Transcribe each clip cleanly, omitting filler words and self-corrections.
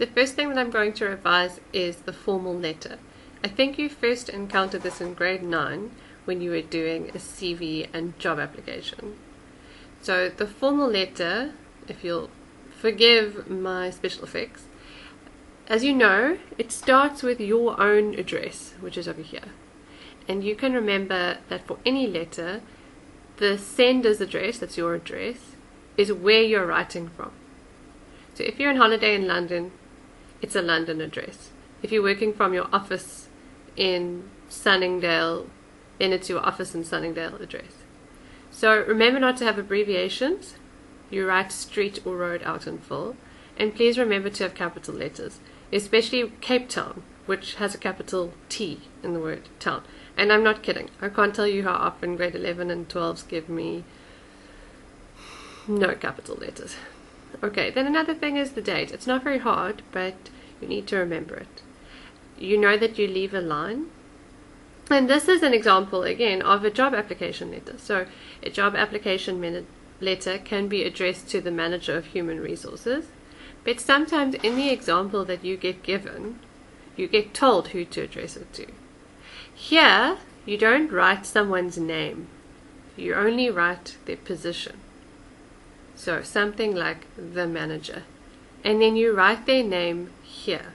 The first thing that I'm going to revise is the formal letter. I think you first encountered this in grade 9 when you were doing a CV and job application. So the formal letter, if you'll forgive my special effects, as you know, it starts with your own address, which is over here. And you can remember that for any letter, the sender's address, that's your address, is where you're writing from. So if you're on holiday in London, it's a London address. If you're working from your office in Sunningdale, then it's your office in Sunningdale address. So remember not to have abbreviations. You write street or road out in full. And please remember to have capital letters, especially Cape Town, which has a capital T in the word town. And I'm not kidding. I can't tell you how often grade 11 and 12s give me no capital letters. Okay, then another thing is the date. It's not very hard, but you need to remember it. You know that you leave a line. And this is an example, again, of a job application letter. So a job application letter can be addressed to the manager of human resources. But sometimes in the example that you get given, you get told who to address it to. Here, you don't write someone's name. You only write their position. So something like the manager. And then you write their name here.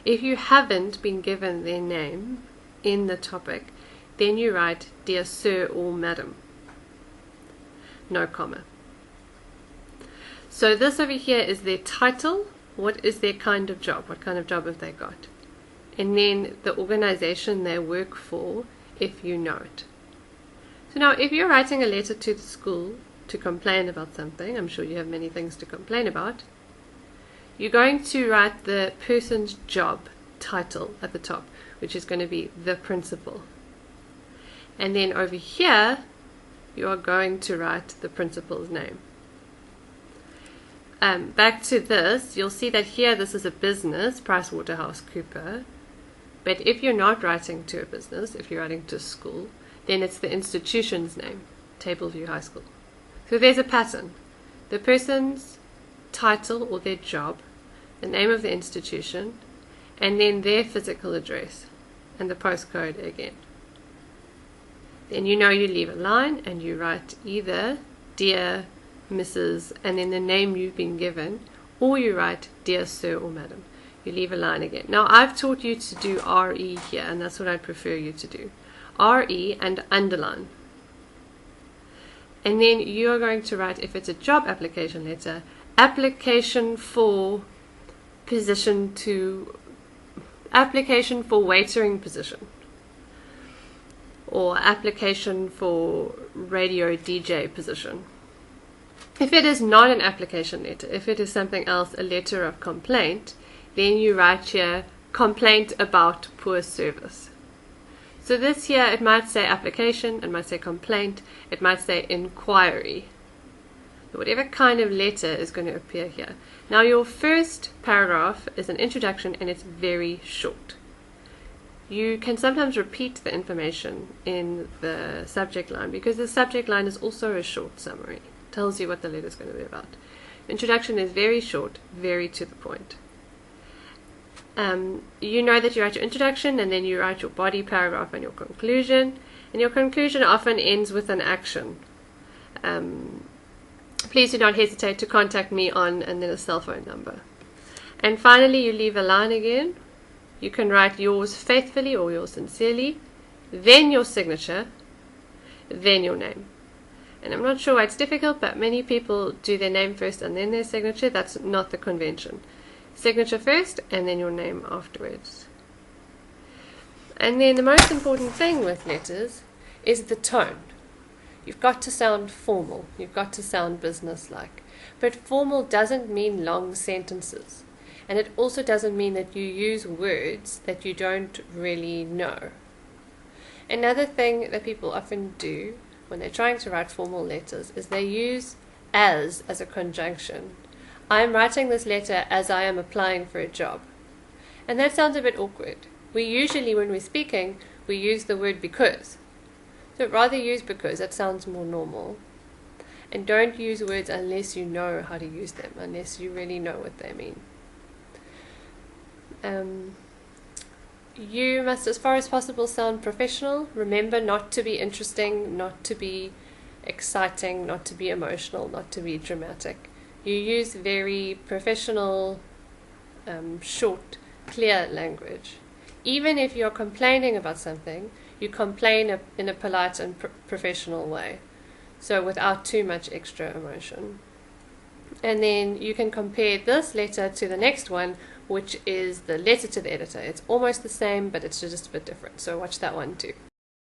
If you haven't been given their name in the topic, then you write dear sir or madam. No comma. So this over here is their title. What is their kind of job? What kind of job have they got? And then the organization they work for, if you know it. So now if you're writing a letter to the school to complain about something, I'm sure you have many things to complain about, you're going to write the person's job title at the top, which is going to be the principal. And then over here, you are going to write the principal's name. Back to this, you'll see that here this is a business, PricewaterhouseCoopers. But if you're not writing to a business, if you're writing to a school, then it's the institution's name, Tableview High School. So there's a pattern. The person's title or their job, the name of the institution, and then their physical address, and the postcode again. Then you know you leave a line and you write either dear Mrs. and then the name you've been given, or you write dear sir or madam. You leave a line again. Now I've taught you to do RE here, and that's what I'd prefer you to do. RE and underline. And then you are going to write, if it's a job application letter, application for position to, application for waitering position, or application for radio DJ position. If it is not an application letter, if it is something else, a letter of complaint, then you write here, complaint about poor service. So this here, it might say application, it might say complaint, it might say inquiry. Whatever kind of letter is going to appear here. Now your first paragraph is an introduction and it's very short. You can sometimes repeat the information in the subject line because the subject line is also a short summary. It tells you what the letter is going to be about. Introduction is very short, very to the point. You know that you write your introduction and then you write your body paragraph and your conclusion. And your conclusion often ends with an action. Please do not hesitate to contact me on, and then a cell phone number. And finally, you leave a line again. You can write yours faithfully or yours sincerely, then your signature, then your name. And I'm not sure why it's difficult, but many people do their name first and then their signature. That's not the convention. Signature first and then your name afterwards. And then the most important thing with letters is the tone. You've got to sound formal. You've got to sound businesslike. But formal doesn't mean long sentences. And it also doesn't mean that you use words that you don't really know. Another thing that people often do when they're trying to write formal letters is they use as a conjunction. I am writing this letter as I am applying for a job. And that sounds a bit awkward. We usually, when we're speaking, we use the word because. So rather use because, that sounds more normal. And don't use words unless you know how to use them, unless you really know what they mean. You must, as far as possible, sound professional. Remember not to be interesting, not to be exciting, not to be emotional, not to be dramatic. You use very professional, short, clear language. Even if you're complaining about something, you complain in a polite and professional way, so without too much extra emotion. And then you can compare this letter to the next one, which is the letter to the editor. It's almost the same, but it's just a bit different. So watch that one too.